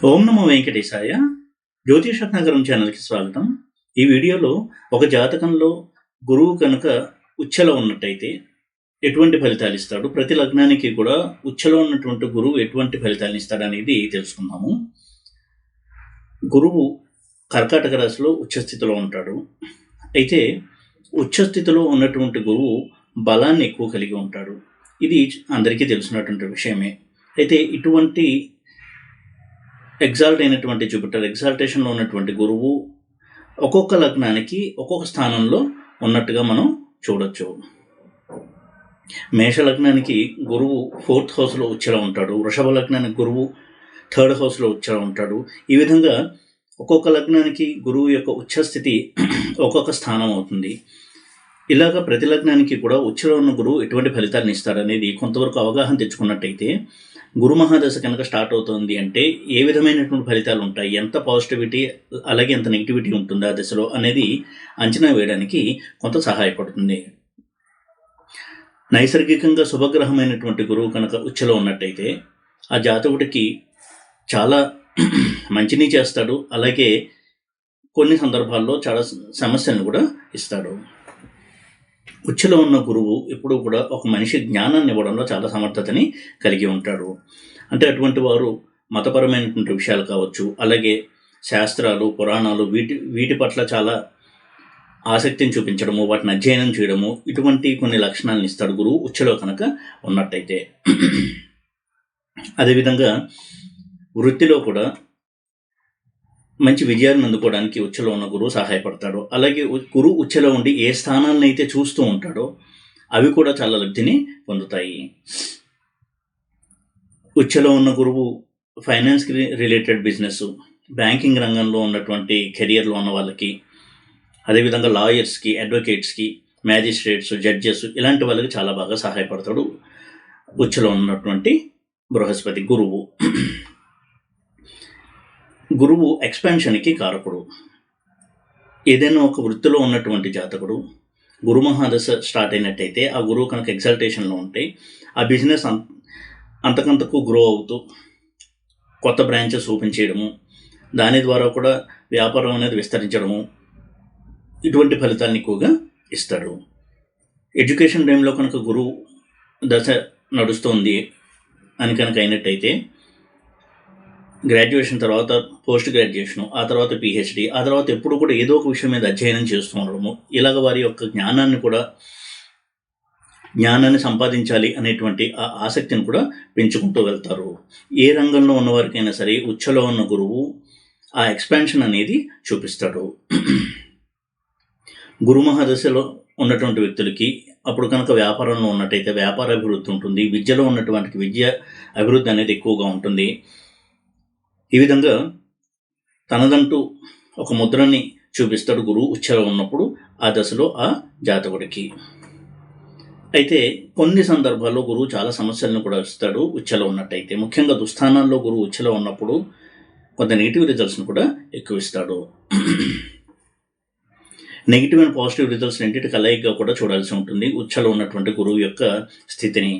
ఓం నమో వెంకటేశాయ. జ్యోతిష నగరం ఛానల్కి స్వాగతం. ఈ వీడియోలో ఒక జాతకంలో గురువు కనుక ఉచ్చలో ఉన్నట్టయితే ఎటువంటి ఫలితాలు ఇస్తాడు, ప్రతి లగ్నానికి కూడా ఉచ్చలో ఉన్నటువంటి గురువు ఎటువంటి ఫలితాలను ఇస్తాడు అనేది తెలుసుకుందాము. గురువు కర్కాటక రాశిలో ఉచ్చస్థితిలో ఉంటాడు. అయితే ఉచ్చస్థితిలో ఉన్నటువంటి గురువు బలాన్ని ఎక్కువ కలిగి ఉంటాడు. ఇది అందరికీ తెలిసినటువంటి విషయమే. అయితే ఇటువంటి ఎగ్జాల్ట్ అయినటువంటి జూపిటర్, ఎగ్జాల్టేషన్లో ఉన్నటువంటి గురువు ఒక్కొక్క లగ్నానికి ఒక్కొక్క స్థానంలో ఉన్నట్టుగా మనం చూడొచ్చు. మేష లగ్నానికి గురువు 4th హౌస్లో ఉచ్చలో ఉంటాడు. వృషభ లగ్నానికి గురువు 3rd హౌస్లో ఉచ్చలో ఉంటాడు. ఈ విధంగా ఒక్కొక్క లగ్నానికి గురువు యొక్క ఉచ్చస్థితి ఒక్కొక్క స్థానం అవుతుంది. ఇలాగ ప్రతి లగ్నానికి కూడా ఉచ్చలో ఉన్న గురువు ఎటువంటి ఫలితాలను ఇస్తాడనేది కొంతవరకు అవగాహన తెచ్చుకున్నట్టయితే, గురు మహాదశ కనుక స్టార్ట్ అవుతుంది అంటే ఏ విధమైనటువంటి ఫలితాలు ఉంటాయి, ఎంత పాజిటివిటీ అలాగే ఎంత నెగిటివిటీ ఉంటుంది ఆ దశలో అనేది అంచనా వేయడానికి కొంత సహాయపడుతుంది. నైసర్గికంగా శుభగ్రహమైనటువంటి గురువు కనుక ఉచ్చలో ఉన్నట్టయితే ఆ జాతకుడికి చాలా మంచిని చేస్తాడు. అలాగే కొన్ని సందర్భాల్లో చాలా సమస్యలను కూడా ఇస్తాడు. ఉచ్చలో ఉన్న గురువు ఎప్పుడూ కూడా ఒక మనిషి జ్ఞానాన్ని ఇవ్వడంలో చాలా సమర్థతని కలిగి ఉంటాడు. అంటే అటువంటి వారు మతపరమైనటువంటి విషయాలు కావచ్చు, అలాగే శాస్త్రాలు, పురాణాలు వీటి పట్ల చాలా ఆసక్తిని చూపించడము, వాటిని అధ్యయనం చేయడము, ఇటువంటి కొన్ని లక్షణాలను ఇస్తాడు గురువు ఉచ్చలో కనుక ఉన్నట్టయితే. అదేవిధంగా వృత్తిలో కూడా మంచి విజయాలను అందుకోవడానికి ఉచ్చలో ఉన్న గురువు సహాయపడతాడు. అలాగే గురువు ఉచ్చలో ఉండి ఏ స్థానాలను అయితే చూస్తూ ఉంటాడో అవి కూడా చాలా లబ్ధిని పొందుతాయి. ఉచ్చలో ఉన్న గురువు ఫైనాన్స్కి రిలేటెడ్ బిజినెస్, బ్యాంకింగ్ రంగంలో ఉన్నటువంటి కెరియర్లో ఉన్న వాళ్ళకి, అదేవిధంగా లాయర్స్కి, అడ్వకేట్స్కి, మ్యాజిస్ట్రేట్స్, జడ్జెస్ ఇలాంటి వాళ్ళకి చాలా బాగా సహాయపడతాడు ఉచ్చలో ఉన్నటువంటి బృహస్పతి గురువు. గురువు ఎక్స్పాన్షన్కి కారకుడు. ఏదైనా ఒక వృత్తిలో ఉన్నటువంటి జాతకుడు గురు మహాదశ స్టార్ట్ అయినట్టయితే ఆ గురువు కనుక ఎగ్జాల్టేషన్లో ఉంటే ఆ బిజినెస్ అంతకంతకు గ్రో అవుతూ కొత్త బ్రాంచెస్ ఓపెన్ చేయడము, దాని ద్వారా కూడా వ్యాపారం అనేది విస్తరించడము, ఇటువంటి ఫలితాలను ఎక్కువగా ఇస్తాడు. ఎడ్యుకేషన్ టైంలో కనుక గురువు దశ నడుస్తుంది అని కనుక అయినట్టయితే గ్రాడ్యుయేషన్ తర్వాత పోస్ట్ గ్రాడ్యుయేషను, ఆ తర్వాత పిహెచ్డి, ఆ తర్వాత ఎప్పుడు కూడా ఏదో ఒక విషయం మీద అధ్యయనం చేస్తూ ఉండడము, ఇలాగ వారి యొక్క జ్ఞానాన్ని సంపాదించాలి అనేటువంటి ఆ ఆసక్తిని కూడా పెంచుకుంటూ వెళ్తారు. ఏ రంగంలో ఉన్నవారికైనా సరే ఉచ్చలో ఉన్న గురువు ఆ ఎక్స్పాన్షన్ అనేది చూపిస్తాడు. గురు మహాదశలో ఉన్నటువంటి వ్యక్తులకి అప్పుడు కనుక వ్యాపారంలో ఉన్నట్టయితే వ్యాపార అభివృద్ధి ఉంటుంది. విద్యలో ఉన్నటువంటి విద్య అభివృద్ధి అనేది ఎక్కువగా ఉంటుంది. ఈ విధంగా తనదంటూ ఒక ముద్రని చూపిస్తాడు గురువు ఉచ్చలో ఉన్నప్పుడు ఆ దశలో ఆ జాతకుడికి. అయితే కొన్ని సందర్భాల్లో గురువు చాలా సమస్యలను కూడా ఇస్తాడు ఉచ్చలో ఉన్నట్టయితే. ముఖ్యంగా దుస్థానాల్లో గురువు ఉచ్చలో ఉన్నప్పుడు కొంత నెగిటివ్ రిజల్ట్స్ని కూడా ఎక్కువ ఇస్తాడు. నెగిటివ్ అండ్ పాజిటివ్ రిజల్ట్స్ రెండింటి కలయికగా కూడా చూడాల్సి ఉంటుంది ఉచ్చలో ఉన్నటువంటి గురువు యొక్క స్థితిని.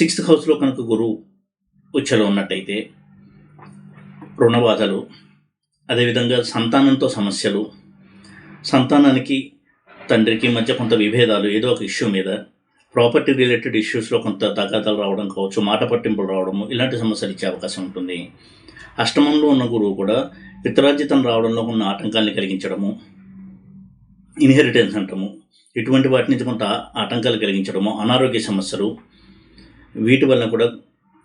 6th హౌస్లో కనుక గురువు ఉచ్చలో ఉన్నట్టయితే రుణబాధలు, అదేవిధంగా సంతానంతో సమస్యలు, సంతానానికి తండ్రికి మధ్య కొంత విభేదాలు, ఏదో ఒక ఇష్యూ మీద, ప్రాపర్టీ రిలేటెడ్ ఇష్యూస్లో కొంత తగాదాలు రావడం కావచ్చు, మాట పట్టింపులు రావడము, ఇలాంటి సమస్యలు ఇచ్చే అవకాశం ఉంటుంది. అష్టమంలో ఉన్న గురువు కూడా పితరార్జితం రావడంలో ఉన్న ఆటంకాన్ని కలిగించడము, ఇన్హెరిటెన్స్ అంటాము, ఇటువంటి వాటి నుంచి కొంత ఆటంకాలు కలిగించడము, అనారోగ్య సమస్యలు, వీటి వల్ల కూడా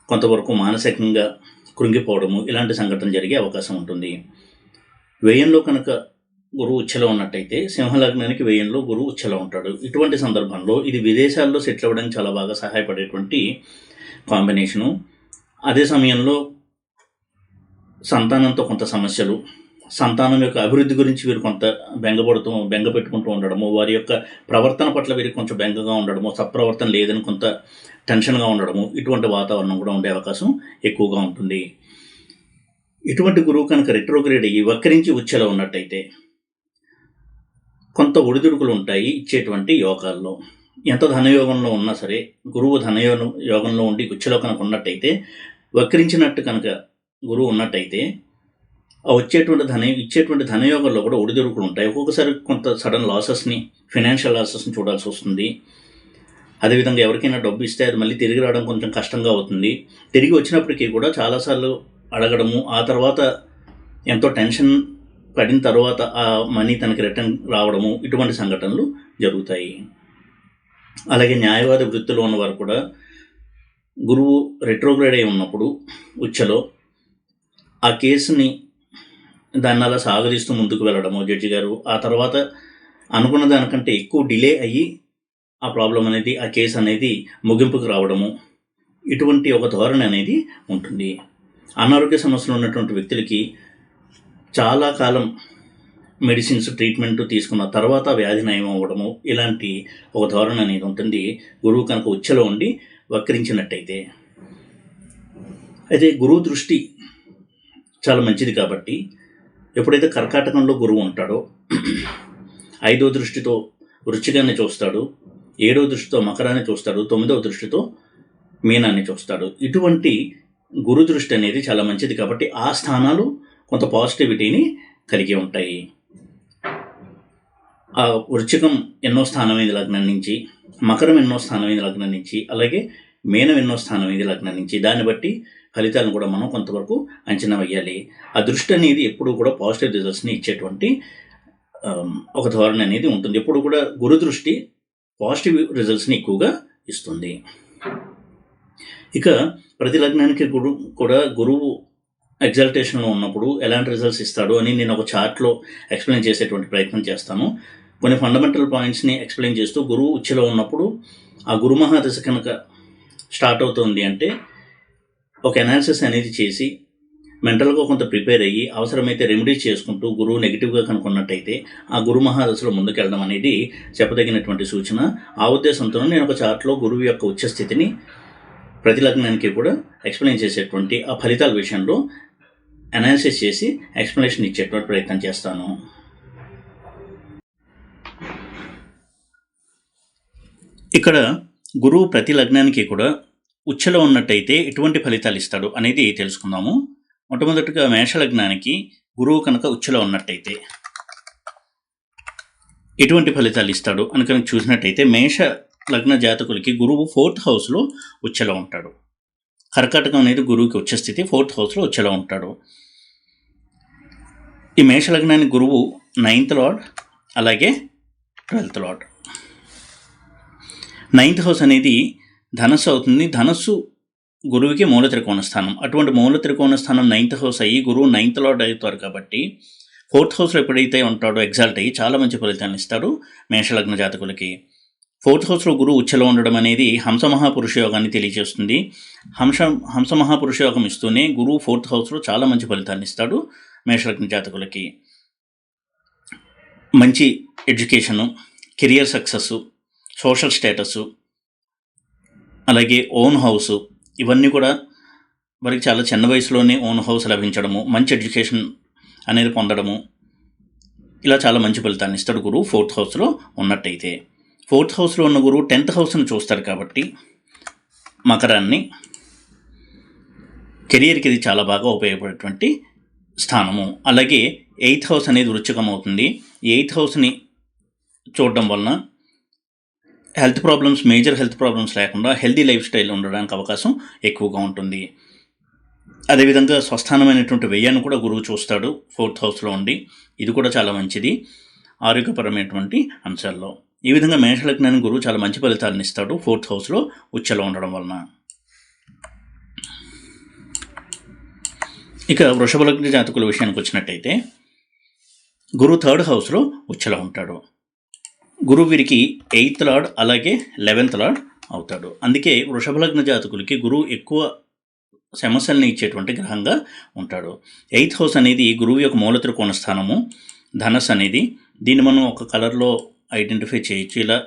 కొంతవరకు మానసికంగా కృంగిపోవడము, ఇలాంటి సంఘటనలు జరిగే అవకాశం ఉంటుంది. వ్యయంలో కనుక గురువు ఉచ్చలో ఉన్నట్టయితే సింహలగ్నానికి వ్యయంలో గురువు ఉచ్చలో ఉంటాడు. ఇటువంటి సందర్భంలో ఇది విదేశాల్లో సెటిల్ అవ్వడానికి చాలా బాగా సహాయపడేటువంటి కాంబినేషను. అదే సమయంలో సంతానంతో కొంత సమస్యలు, సంతానం యొక్క అభివృద్ధి గురించి వీరు కొంత బెంగ పెట్టుకుంటూ ఉండడము, వారి యొక్క ప్రవర్తన పట్ల వీరికి కొంచెం బెంగగా ఉండడము, సత్ప్రవర్తన లేదని కొంత టెన్షన్గా ఉండడము, ఇటువంటి వాతావరణం కూడా ఉండే అవకాశం ఎక్కువగా ఉంటుంది. ఇటువంటి గురువు కనుక రెట్రోగ్రేడ్ అయ్యి వక్రించి ఉచ్చలో ఉన్నట్టయితే కొంత ఒడిదుడుకులు ఉంటాయి ఇచ్చేటువంటి యోగాల్లో. ఎంత ధనయోగంలో ఉన్నా సరే గురువు ధనయోగంలో ఉండి ఉచ్చలో కనుక ఉన్నట్టయితే వక్రించినట్టు కనుక గురువు ఉన్నట్టయితే ఆ ఇచ్చేటువంటి ధనయోగంలో కూడా ఒడిదుడుకులు ఉంటాయి. ఒక్కొక్కసారి కొంత సడన్ లాసెస్ని, ఫైనాన్షియల్ లాసెస్ని చూడాల్సి వస్తుంది. అదేవిధంగా ఎవరికైనా డబ్బు ఇస్తే అది మళ్ళీ తిరిగి రావడం కొంచెం కష్టంగా అవుతుంది. తిరిగి వచ్చినప్పటికీ కూడా చాలాసార్లు అడగడము, ఆ తర్వాత ఎంతో టెన్షన్ పడిన తర్వాత ఆ మనీ తనకి రిటర్న్ రావడము, ఇటువంటి సంఘటనలు జరుగుతాయి. అలాగే న్యాయవాద వృత్తిలో ఉన్నవారు కూడా గురువు రెట్రోగ్రేడ్ అయి ఉన్నప్పుడు ఉచ్చలో ఆ కేసుని దాన్ని అలా సాగదీస్తూ ముందుకు వెళ్ళడము జడ్జి గారు, ఆ తర్వాత అనుకున్న దానికంటే ఎక్కువ డిలే అయ్యి ఆ ప్రాబ్లం అనేది, ఆ కేసు అనేది ముగింపుకు రావడము, ఇటువంటి ఒక ధోరణి అనేది ఉంటుంది. అనారోగ్య సమస్యలు ఉన్నటువంటి వ్యక్తులకి చాలా కాలం మెడిసిన్స్ ట్రీట్మెంట్ తీసుకున్న తర్వాత వ్యాధి నయం అవ్వడము, ఇలాంటి ఒక ధోరణి అనేది ఉంటుంది గురువు కనుక ఉచ్చలో ఉండి వక్రించినట్టయితే. అయితే గురువు దృష్టి చాలా మంచిది కాబట్టి ఎప్పుడైతే కర్కాటకంలో గురువు ఉంటాడో 5వ దృష్టితో వృశ్చికాన్ని చూస్తాడు, 7వ దృష్టితో మకరాన్ని చూస్తాడు, 9వ దృష్టితో మీనాన్ని చూస్తాడు. ఇటువంటి గురు దృష్టి అనేది చాలా మంచిది కాబట్టి ఆ స్థానాలు కొంత పాజిటివిటీని కలిగి ఉంటాయి. ఆ వృశ్చికం ఎన్నో స్థానమైంది లగ్నం నుంచి, మకరం ఎన్నో స్థానమైంది లగ్నం నుంచి, అలాగే మీనం ఎన్నో స్థానమైంది లగ్నం నుంచి, దాన్ని బట్టి ఫలితాలను కూడా మనం కొంతవరకు అంచనా వేయాలి. ఆ దృష్టి అనేది ఎప్పుడు కూడా పాజిటివ్ రిజల్ట్స్ని ఇచ్చేటువంటి ఒక ధోరణి అనేది ఉంటుంది. ఎప్పుడు కూడా గురు దృష్టి పాజిటివ్ రిజల్ట్స్ని ఎక్కువగా ఇస్తుంది. ఇక ప్రతి లగ్నానికి గురువు ఎగ్జాల్టేషన్లో ఉన్నప్పుడు ఎలాంటి రిజల్ట్స్ ఇస్తాడు అని నేను ఒక చార్ట్లో ఎక్స్ప్లెయిన్ చేసేటువంటి ప్రయత్నం చేస్తాను. కొన్ని ఫండమెంటల్ పాయింట్స్ని ఎక్స్ప్లెయిన్ చేస్తూ గురువు ఉచ్చలో ఉన్నప్పుడు ఆ గురు మహాదశ కనుక స్టార్ట్ అవుతుంది అంటే ఒక అనాలిసిస్ అనేది చేసి మెంటల్గా కొంత ప్రిపేర్ అయ్యి అవసరమైతే రెమెడీస్ చేసుకుంటూ గురువు నెగిటివ్గా కనుక్కున్నట్టయితే ఆ గురు మహాదశలో ముందుకెళ్ళడం అనేది చెప్పదగినటువంటి సూచన. ఆ ఉద్దేశంతో నేను ఒక చార్ట్లో గురువు యొక్క ఉచ్చ స్థితిని ప్రతి లగ్నానికి కూడా ఎక్స్ప్లెయిన్ చేసేటువంటి ఆ ఫలితాల విషయంలో అనాలిసిస్ చేసి ఎక్స్ప్లెనేషన్ ఇచ్చేటువంటి ప్రయత్నం చేస్తాను. ఇక్కడ గురువు ప్రతి లగ్నానికి కూడా ఉచ్చలో ఉన్నట్టయితే ఎటువంటి ఫలితాలు ఇస్తాడు అనేది తెలుసుకుందాము. మొట్టమొదటిగా మేషలగ్నానికి గురువు కనుక ఉచ్చలో ఉన్నట్టయితే ఎటువంటి ఫలితాలు ఇస్తాడు అని కనుక చూసినట్టయితే మేష లగ్న జాతకులకి గురువు 4th హౌస్లో ఉచ్చలో ఉంటాడు. కర్కాటకం అనేది గురువుకి ఉచ్చస్థితి, 4th హౌస్లో ఉచ్చలో ఉంటాడు. ఈ మేషలగ్నానికి గురువు 9th లార్డ్, అలాగే 12th లార్డ్. 9th హౌస్ అనేది ధనస్సు అవుతుంది. ధనస్సు గురువుకి మూల త్రికోణ స్థానం. అటువంటి మూల త్రికోణ స్థానం 9th హౌస్ అయ్యి గురువు 9th లార్డ్ అవుతారు కాబట్టి 4th హౌస్లో ఎప్పుడైతే ఉంటాడో ఎగ్జాల్ట్ అయ్యి చాలా మంచి ఫలితాన్ని ఇస్తాడు మేషలగ్న జాతకులకి. 4th హౌస్లో గురువు ఉచ్చలో ఉండడం అనేది హంస మహాపురుష యోగాన్ని తెలియజేస్తుంది. హంస మహాపురుష యోగం ఇస్తూనే గురువు 4th హౌస్లో చాలా మంచి ఫలితాన్ని ఇస్తాడు మేషలగ్న జాతకులకి. మంచి education, career success, social status, అలాగే ఓన్ హౌస్, ఇవన్నీ కూడా వారికి చాలా చిన్న వయసులోనే ఓన్ హౌస్ లభించడము, మంచి ఎడ్యుకేషన్ అనేది పొందడము, ఇలా చాలా మంచి ఫలితాన్ని ఇస్తాడు గురువు 4th హౌస్లో ఉన్నట్టయితే. 4th హౌస్లో ఉన్న గురువు 10th హౌస్ని చూస్తాడు కాబట్టి మకరాన్ని, కెరియర్కి ఇది చాలా బాగా ఉపయోగపడేటువంటి స్థానము. అలాగే 8th హౌస్ అనేది వృశ్చికం అవుతుంది. 8th హౌస్ని చూడడం వలన మేజర్ హెల్త్ ప్రాబ్లమ్స్ లేకుండా హెల్దీ లైఫ్ స్టైల్ ఉండడానికి అవకాశం ఎక్కువగా ఉంటుంది. అదేవిధంగా స్వస్థానమైనటువంటి వ్యయాన్ని కూడా గురువు చూస్తాడు 4th హౌస్లో ఉండి, ఇది కూడా చాలా మంచిది ఆరోగ్యపరమైనటువంటి అంశాల్లో. ఈ విధంగా మేషలగ్నానికి గురువు చాలా మంచి ఫలితాలను ఇస్తాడు 4th హౌస్లో ఉచ్చలో ఉండడం వలన. ఇక వృషభ లగ్న జాతకుల విషయానికి వచ్చినట్టయితే గురువు 3rd హౌస్లో ఉచ్చలో ఉంటాడు. గురువు వీరికి 8th లార్డ్, అలాగే 11th లార్డ్ అవుతాడు. అందుకే వృషభ లగ్న జాతకులకి గురువు ఎక్కువ సమస్యల్ని ఇచ్చేటువంటి గ్రహంగా ఉంటాడు. 8th హౌస్ అనేది గురువు యొక్క మూల త్రికోణ స్థానము, ధనస్ అనేది. దీన్ని మనం ఒక కలర్లో ఐడెంటిఫై చేయొచ్చు, ఇలా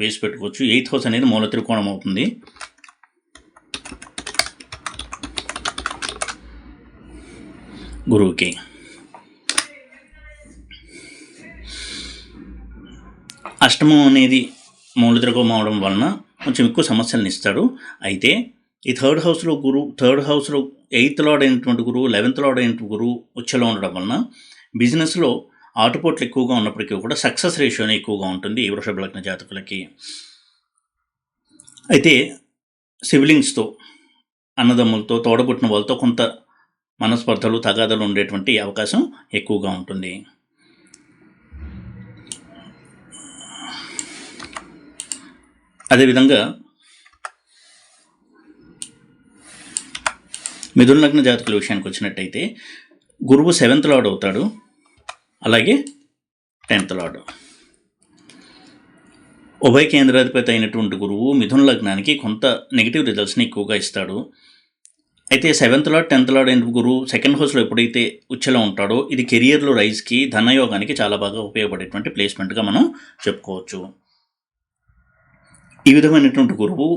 వేసి పెట్టుకోవచ్చు. 8th హౌస్ అనేది మూల త్రికోణం అవుతుంది. గురువుకి అష్టమం అనేది మూల త్రికోణం అవడం వలన కొంచెం ఎక్కువ సమస్యలను ఇస్తాడు. అయితే ఈ థర్డ్ హౌస్లో 8th లార్డ్ అయినటువంటి గురువు 11th లార్డ్ అయినటువంటి గురువు ఉచ్చలో ఉండడం వలన బిజినెస్లో ఆటుపోట్లు ఎక్కువగా ఉన్నప్పటికీ కూడా సక్సెస్ రేషియోనే ఎక్కువగా ఉంటుంది ఈ వృషభ లగ్న జాతకులకి. అయితే సిబ్లింగ్స్తో, అన్నదమ్ములతో, తోడబుట్టిన వాళ్ళతో కొంత మనస్పర్ధలు, తగాదాలు ఉండేటువంటి అవకాశం ఎక్కువగా ఉంటుంది. అదేవిధంగా మిథున లగ్న జాతకుల విషయానికి వచ్చినట్టయితే గురువు 7th లార్డ్ అవుతాడు, అలాగే 10th లార్డ్. ఉభయ కేంద్రాధిపతి అయినటువంటి గురువు మిథున లగ్నానికి కొంత నెగిటివ్ రిజల్ట్స్ని ఎక్కువగా ఇస్తాడు. అయితే 7th లార్డ్ 10th లార్డ్ అయిన గురువు సెకండ్ హౌస్లో ఎప్పుడైతే ఉచ్చలో ఉంటాడో ఇది కెరియర్లో రైజ్కి, ధనయోగానికి చాలా బాగా ఉపయోగపడేటువంటి ప్లేస్మెంట్గా మనం చెప్పుకోవచ్చు. ఈ విధమైనటువంటి గురువు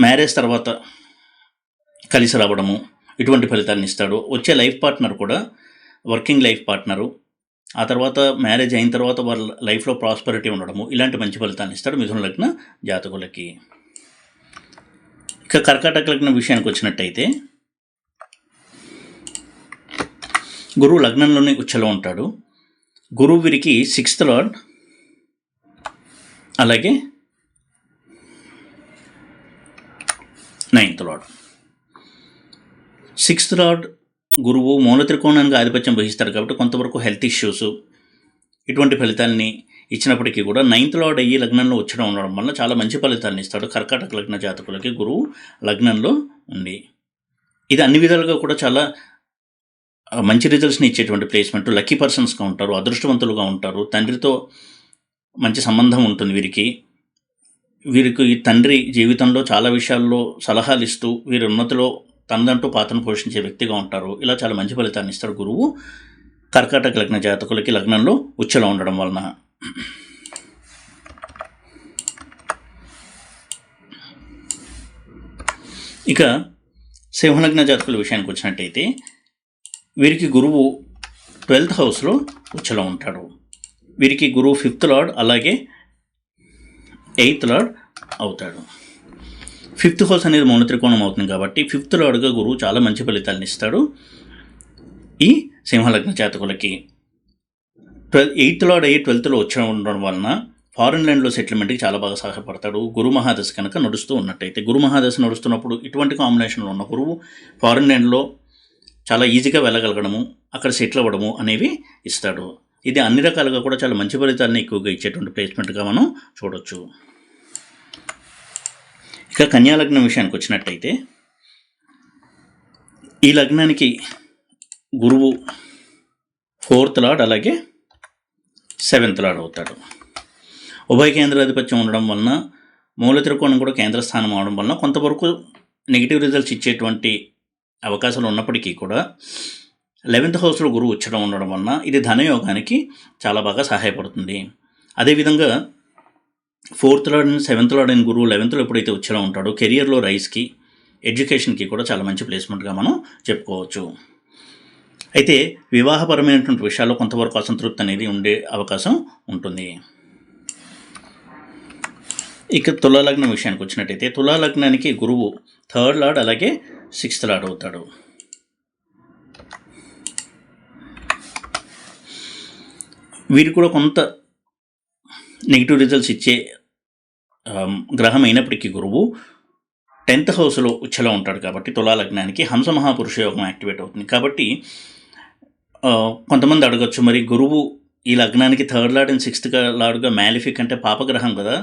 మ్యారేజ్ తర్వాత కలిసి రావడము, ఇటువంటి ఫలితాన్ని ఇస్తాడు. వచ్చే లైఫ్ పార్ట్నర్ కూడా వర్కింగ్ లైఫ్ పార్ట్నరు, ఆ తర్వాత మ్యారేజ్ అయిన తర్వాత వాళ్ళ లైఫ్లో ప్రాస్పరిటీ ఉండడము, ఇలాంటి మంచి ఫలితాన్ని ఇస్తాడు మిథున లగ్న జాతకులకి. ఇక కర్కాటక లగ్న విషయానికి వచ్చినట్టయితే గురువు లగ్నంలోనే ఉచ్చలో ఉంటాడు. గురువు వీరికి 6th లార్డ్, అలాగే 9th లార్డ్. 6th లార్డ్ గురువు మూల త్రికోణానికి ఆధిపత్యం వహిస్తాడు కాబట్టి కొంతవరకు హెల్త్ ఇష్యూస్, ఇటువంటి ఫలితాలని ఇచ్చినప్పటికీ కూడా 9th లార్డ్ అయ్యి లగ్నంలో వచ్చడం ఉండడం వల్ల చాలా మంచి ఫలితాలను ఇస్తాడు కర్కాటక లగ్న జాతకులకి గురువు లగ్నంలో ఉంది. ఇది అన్ని విధాలుగా కూడా చాలా మంచి రిజల్ట్స్ని ఇచ్చేటువంటి ప్లేస్మెంట్. లక్కీ పర్సన్స్గా ఉంటారు, అదృష్టవంతులుగా ఉంటారు, తండ్రితో మంచి సంబంధం ఉంటుంది వీరికి ఈ తండ్రి జీవితంలో చాలా విషయాల్లో సలహాలు ఇస్తూ వీరి ఉన్నతిలో తనదంటూ పాత్రను పోషించే వ్యక్తిగా ఉంటారు. ఇలా చాలా మంచి ఫలితాన్ని ఇస్తాడు గురువు కర్కాటక లగ్న జాతకులకి లగ్నంలో ఉచ్చలో ఉండడం వలన. ఇక సింహలగ్న జాతకుల విషయానికి వచ్చినట్టయితే వీరికి గురువు 12th హౌస్లో ఉచ్చలో ఉంటాడు. వీరికి గురువు 5th లార్డ్, అలాగే 8th లార్డ్ అవుతాడు. 5th హౌస్ అనేది మూల త్రికోణం అవుతుంది కాబట్టి 5th లార్డ్గా గురువు చాలా మంచి ఫలితాలను ఇస్తాడు ఈ సింహలగ్న జాతకులకి. 8th లార్డ్ అయ్యి 12thలో వచ్చి ఉండడం వలన ఫారిన్ ల్యాండ్లో సెటిల్మెంట్కి చాలా బాగా సహాయపడతాడు. గురు మహాదశ కనుక నడుస్తూ ఉన్నట్టయితే, గురు మహాదశ నడుస్తున్నప్పుడు ఇటువంటి కాంబినేషన్లో ఉన్న గురువు ఫారిన్ ల్యాండ్లో చాలా ఈజీగా వెళ్ళగలగడము, అక్కడ సెటిల్ అవ్వడము అనేవి ఇస్తాడు. ఇది అన్ని రకాలుగా కూడా చాలా మంచి ఫలితాలను ఎక్కువగా ఇచ్చేటువంటి ప్లేస్మెంట్గా మనం చూడొచ్చు. ఇక కన్యాలగ్నం విషయానికి వచ్చినట్టయితే ఈ లగ్నానికి గురువు 4th లార్డ్, అలాగే 7th లార్డ్ అవుతాడు. ఉభయ కేంద్రాధిపత్యం ఉండడం వలన, మూల త్రికోణం కూడా కేంద్ర స్థానం అవడం వలన కొంతవరకు నెగిటివ్ రిజల్ట్స్ ఇచ్చేటువంటి అవకాశాలు ఉన్నప్పటికీ కూడా 11th హౌస్లో గురువు ఉచ్చడం ఉండడం వలన ఇది ధనయోగానికి చాలా బాగా సహాయపడుతుంది. అదేవిధంగా 4th lord and 7th lord అయిన గురువు 11thలో ఎప్పుడైతే ఉచ్చడం ఉంటాడో కెరియర్లో రైజ్కి, ఎడ్యుకేషన్కి కూడా చాలా మంచి ప్లేస్మెంట్గా మనం చెప్పుకోవచ్చు. అయితే వివాహపరమైనటువంటి విషయాల్లో కొంతవరకు అసంతృప్తి అనేది ఉండే అవకాశం ఉంటుంది. ఇక తులాలగ్నం విషయానికి వచ్చినట్టయితే తులాలగ్నానికి గురువు 3rd లార్డ్, అలాగే 6th లార్డ్ అవుతాడు. వీరు కూడా కొంత నెగిటివ్ రిజల్ట్స్ ఇచ్చే గ్రహం అయినప్పటికీ గురువు 10th హౌస్లో ఉచ్చలో ఉంటాడు కాబట్టి తులాలగ్నానికి హంస మహాపురుష యోగం యాక్టివేట్ అవుతుంది. కాబట్టి కొంతమంది అడగచ్చు, మరి గురువు ఈ లగ్నానికి 3rd lord and 6th లార్డ్గా malefic అంటే పాపగ్రహం కదా,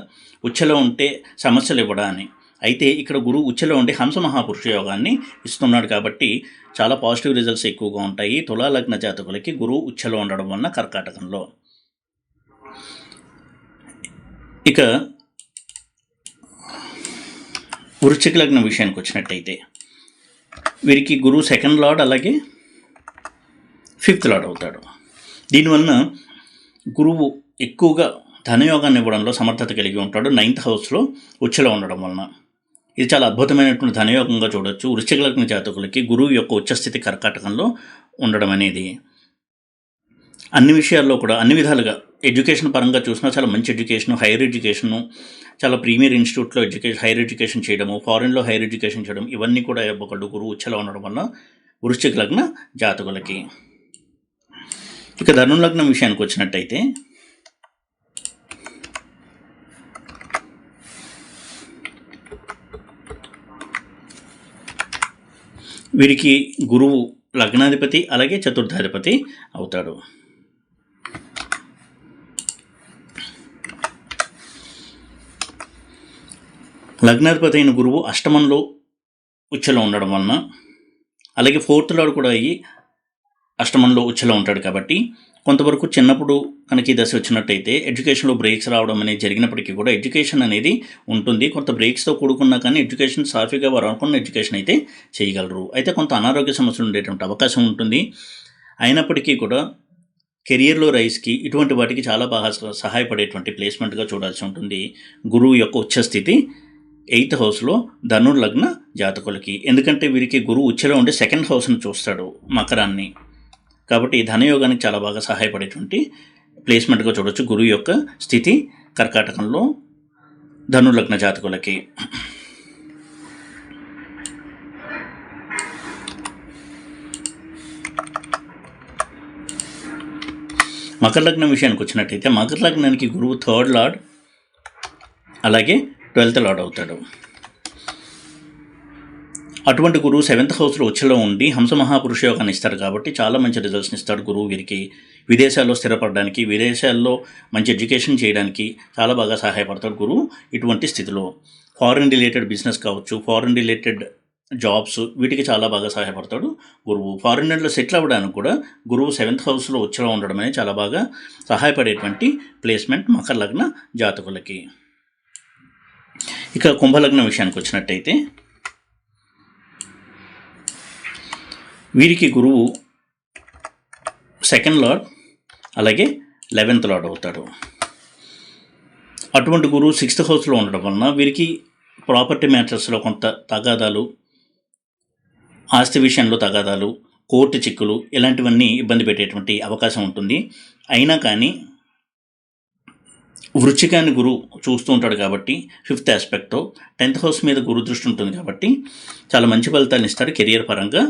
ఉచ్చలో ఉంటే సమస్యలు ఇవ్వడా అని. అయితే ఇక్కడ గురువు ఉచ్చలో ఉండి హంస మహాపురుష యోగాన్ని ఇస్తున్నాడు కాబట్టి చాలా పాజిటివ్ రిజల్ట్స్ ఎక్కువగా ఉంటాయి తులాలగ్న జాతకులకి గురువు ఉచ్చలో ఉండడం వలన కర్కాటకంలో. ఇక వృశ్చిక లగ్నం విషయానికి వచ్చినట్టయితే వీరికి గురువు 2nd లార్డ్, అలాగే 5th లార్డ్ అవుతాడు. దీనివలన గురువు ఎక్కువగా ధనయోగాన్ని ఇవ్వడంలో సమర్థత కలిగి ఉంటాడు 9th హౌస్లో ఉచ్చలో ఉండడం వలన. ఇది చాలా అద్భుతమైనటువంటి ధనయోగంగా చూడొచ్చు వృశ్చిక లగ్న జాతకులకి గురువు యొక్క ఉచ్చస్థితి కర్కాటకంలో ఉండడం అనేది. అన్ని విషయాల్లో కూడా అన్ని విధాలుగా ఎడ్యుకేషన్ పరంగా చూసినా చాలా మంచి ఎడ్యుకేషను, హైయర్ ఎడ్యుకేషను, చాలా ప్రీమియర్ ఇన్స్టిట్యూట్లో హైయర్ ఎడ్యుకేషన్ చేయడము, ఫారెన్లో హైయర్ ఎడ్యుకేషన్ చేయడం, ఇవన్నీ కూడా ఇవ్వగలడు గురువు ఉచ్చలో ఉండడం వల్ల వృశ్చిక లగ్న జాతకులకి. ఇక ధను లగ్నం విషయానికి వచ్చినట్టయితే వీరికి గురువు లగ్నాధిపతి అలాగే చతుర్థాధిపతి అవుతాడు. లగ్నాధిపతి అయిన గురువు అష్టమంలో ఉచ్చలో ఉండడం వలన, అలాగే ఫోర్త్ లార్డ్ కూడా అయ్యి అష్టమంలో ఉచ్చలో ఉంటాడు కాబట్టి కొంతవరకు చిన్నప్పుడు కనుక ఈ దశ వచ్చినట్టయితే ఎడ్యుకేషన్లో బ్రేక్స్ రావడం అనేది జరిగినప్పటికీ కూడా ఎడ్యుకేషన్ అనేది ఉంటుంది. కొంత బ్రేక్స్తో కూడుకున్నా కానీ ఎడ్యుకేషన్ సాఫీగా వారు అనుకున్న ఎడ్యుకేషన్ అయితే చేయగలరు. అయితే కొంత అనారోగ్య సమస్యలు ఉండేటువంటి అవకాశం ఉంటుంది. అయినప్పటికీ కూడా కెరియర్లో రైస్కి ఇటువంటి వాటికి చాలా బాగా సహాయపడేటువంటి ప్లేస్మెంట్గా చూడాల్సి ఉంటుంది గురువు యొక్క ఉచ్చస్థితి 8th హౌస్లో ధను లగ్న జాతకులకి. ఎందుకంటే వీరికి గురువు ఉచ్చలో ఉండి 2nd హౌస్ను చూస్తాడు, మకరాన్ని. కాబట్టి ధనయోగానికి చాలా బాగా సహాయపడేటువంటి ప్లేస్మెంట్గా చూడవచ్చు గురువు యొక్క స్థితి కర్కాటకంలో ధను లగ్న జాతకులకి. మకర లగ్నం విషయానికి వచ్చినట్టయితే మకర లగ్నానికి గురువు 3rd లార్డ్ అలాగే 12th లార్డ్ అవుతాడు. అటువంటి గురువు 7th హౌస్లో ఉచ్చలో ఉండి హంస మహాపురుష యోగాన్ని ఇస్తారు కాబట్టి చాలా మంచి రిజల్ట్స్ని ఇస్తాడు గురువు వీరికి. విదేశాల్లో స్థిరపడడానికి, విదేశాల్లో మంచి ఎడ్యుకేషన్ చేయడానికి చాలా బాగా సహాయపడతాడు గురువు ఇటువంటి స్థితిలో. ఫారిన్ రిలేటెడ్ బిజినెస్ కావచ్చు, ఫారిన్ రిలేటెడ్ జాబ్స్, వీటికి చాలా బాగా సహాయపడతాడు గురువు. ఫారినర్లో సెటిల్ అవ్వడానికి కూడా గురువు 7th హౌస్లో ఉచ్చలో ఉండడం అనేది చాలా బాగా సహాయపడేటువంటి ప్లేస్మెంట్ మకర లగ్న జాతకులకి. ఇక కుంభలగ్నం విషయానికి వచ్చినట్టయితే వీరికి గురువు 2nd లార్డ్ అలాగే 11th లార్డ్ అవుతాడు. అటువంటి గురువు 6th హౌస్లో ఉండడం వలన వీరికి ప్రాపర్టీ మ్యాటర్స్లో కొంత తగాదాలు, ఆస్తి విషయంలో తగాదాలు, కోర్టు చిక్కులు, ఇలాంటివన్నీ ఇబ్బంది పెట్టేటువంటి అవకాశం ఉంటుంది. అయినా కానీ వృశ్చికాన్ని గురువు చూస్తూ ఉంటాడు కాబట్టి 5th ఆస్పెక్ట్తో 10th హౌస్ మీద గురు దృష్టి ఉంటుంది కాబట్టి చాలా మంచి ఫలితాలను ఇస్తాడు కెరియర్ పరంగా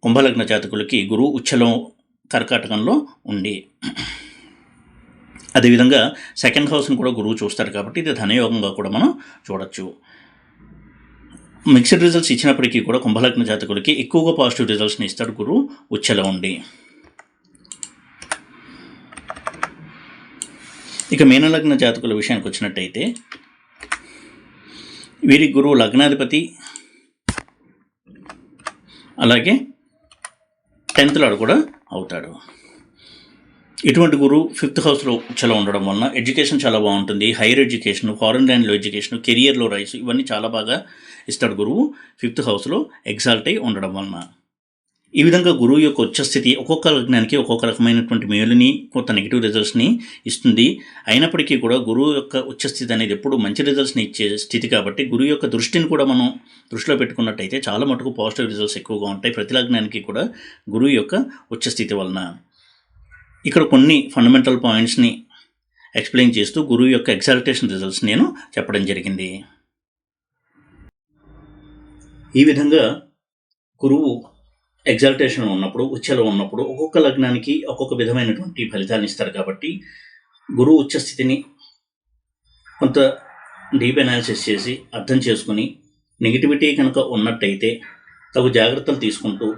కుంభలగ్న జాతకులకి గురువు ఉచ్చలో కర్కాటకంలో ఉండి. అదేవిధంగా 2nd హౌస్ని కూడా గురువు చూస్తాడు కాబట్టి ఇది ధనయోగంగా కూడా మనం చూడొచ్చు. మిక్స్డ్ రిజల్ట్స్ ఇచ్చినప్పటికీ కూడా కుంభలగ్న జాతకులకి ఎక్కువగా పాజిటివ్ రిజల్ట్స్ని ఇస్తాడు గురువు ఉచ్చలో ఉండి. ఇక మీనలగ్న జాతకుల విషయానికి వచ్చినట్టయితే వీరి గురువు లగ్నాధిపతి అలాగే 10th లార్డ్ కూడా అవుతాడు. ఇటువంటి గురువు 5th హౌస్లో ఉచ్చలో ఉండడం వలన ఎడ్యుకేషన్ చాలా బాగుంటుంది. హైయర్ ఎడ్యుకేషన్, ఫారెన్ ల్యాండ్లో ఎడ్యుకేషన్, కెరియర్లో రైస్, ఇవన్నీ చాలా బాగా ఇస్తాడు గురువు 5th హౌస్లో ఎగ్జాల్ట్ అయి ఉండడం వలన. ఈ విధంగా గురువు యొక్క ఉచ్చస్థితి ఒక్కొక్క లగ్నానికి ఒక్కొక్క రకమైనటువంటి మేలుని, కొంత నెగిటివ్ రిజల్ట్స్ని ఇస్తుంది. అయినప్పటికీ కూడా గురువు యొక్క ఉచ్చస్థితి అనేది ఎప్పుడు మంచి రిజల్ట్స్ని ఇచ్చే స్థితి కాబట్టి గురువు యొక్క దృష్టిని కూడా మనం దృష్టిలో పెట్టుకున్నట్టయితే చాలా మటుకు పాజిటివ్ రిజల్ట్స్ ఎక్కువగా ఉంటాయి ప్రతి లగ్నానికి కూడా గురువు యొక్క ఉచ్చస్థితి వలన. ఇక్కడ కొన్ని ఫండమెంటల్ పాయింట్స్ని ఎక్స్ప్లెయిన్ చేస్తూ గురువు యొక్క ఎగ్జాల్టేషన్ రిజల్ట్స్ నేను చెప్పడం జరిగింది. ఈ విధంగా గురువు ఎగ్జాల్టేషన్ ఉన్నప్పుడు, ఉచ్చలో ఉన్నప్పుడు ఒక్కొక్క లగ్నానికి ఒక్కొక్క విధమైనటువంటి ఫలితాన్ని ఇస్తారు కాబట్టి గురువు ఉచ్చస్థితిని కొంత డీప్ అనాలిసిస్ చేసి అర్థం చేసుకుని నెగిటివిటీ కనుక ఉన్నట్టయితే తగు జాగ్రత్తలు తీసుకుంటూ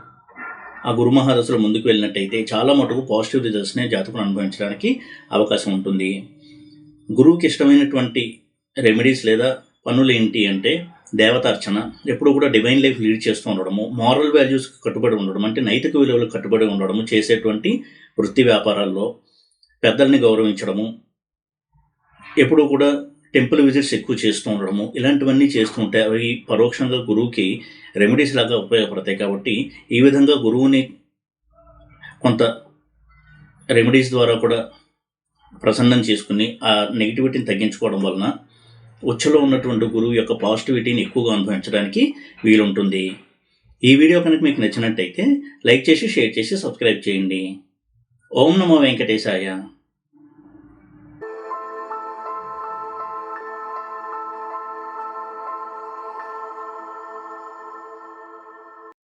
ఆ గురు మహాదశలో ముందుకు వెళ్ళినట్టయితే చాలా మటుకు పాజిటివ్ రిజల్ట్స్నే జాతకులు అనుభవించడానికి అవకాశం ఉంటుంది. గురువుకి ఇష్టమైనటువంటి రెమెడీస్ లేదా పనులు ఏంటి అంటే దేవతార్చన, ఎప్పుడు కూడా డివైన్ లైఫ్ లీడ్ చేస్తూ ఉండడము, మారల్ వాల్యూస్కి కట్టుబడి ఉండడం, అంటే నైతిక విలువలకు కట్టుబడి ఉండడము, చేసేటువంటి వృత్తి వ్యాపారాల్లో పెద్దల్ని గౌరవించడము, ఎప్పుడు కూడా టెంపుల్ విజిట్స్ ఎక్కువ చేస్తూ ఉండడము, ఇలాంటివన్నీ చేస్తూ ఉంటే అవి పరోక్షంగా గురువుకి రెమెడీస్ లాగా ఉపయోగపడతాయి. కాబట్టి ఈ విధంగా గురువుని కొంత రెమెడీస్ ద్వారా కూడా ప్రసన్నం చేసుకుని ఆ నెగిటివిటీని తగ్గించుకోవడం వలన ఉచ్చలో ఉన్నటువంటి గురువు యొక్క పాజిటివిటీని ఎక్కువగా అనుభవించడానికి వీలుంటుంది. ఈ వీడియో కనుక మీకు నచ్చినట్టయితే లైక్ చేసి, షేర్ చేసి, సబ్స్క్రైబ్ చేయండి. ఓం నమో వెంకటేశాయ.